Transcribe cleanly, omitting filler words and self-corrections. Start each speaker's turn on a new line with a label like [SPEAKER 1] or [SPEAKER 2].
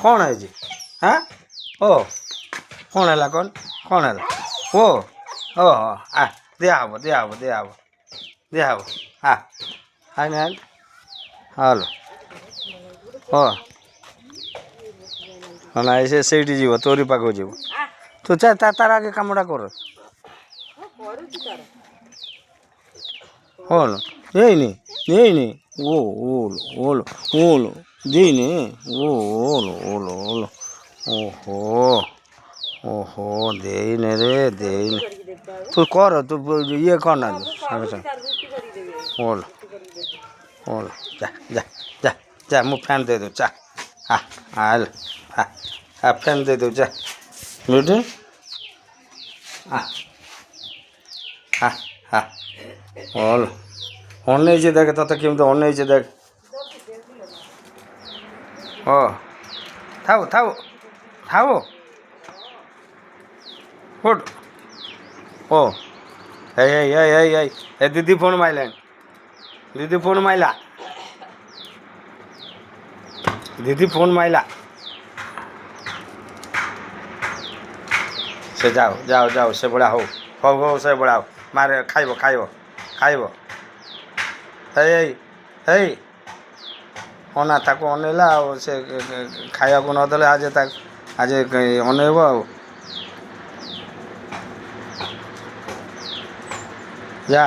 [SPEAKER 1] कौन है जी हाँ ओ कौन है कौन है ओ ओ आ दिया हाँ आने हलो ओ ना ऐसे सेठी जीव तोरी पाक जीव तू चा तार आगे कामटा कर हल नहीं ओ ओल ओल ओल देने ओल ओल ओल ओहो ओहो देने रे देने तू कर तू ये करना संगे संगे ओल ओल जा जा जा जा मु फैन दे दूँ चा हाँ हाँ हाँ फैन दे दूँ जा लुटे हाँ हाँ हाँ ओल অন্যায় যে দেখে তত কিন্তু অন্যায় যে দেখ ও থাও থাও থাও ফুট ও এই এই এই এই এই এ দিদি ফোন মাইলেন দিদি ফোন মাইলা দিদি ফোন মাইলা সে যাও যাও যাও সে বড়া হও হও হও সে বড়া মারে খাইব খাইব খাইব এই এই ଅନା ତାକୁ ଅନେଇଲା ଆଉ ସେ ଖାଇବାକୁ ନଦେଲେ ଆଜି ଅନେଇବ ଆଉ ଯା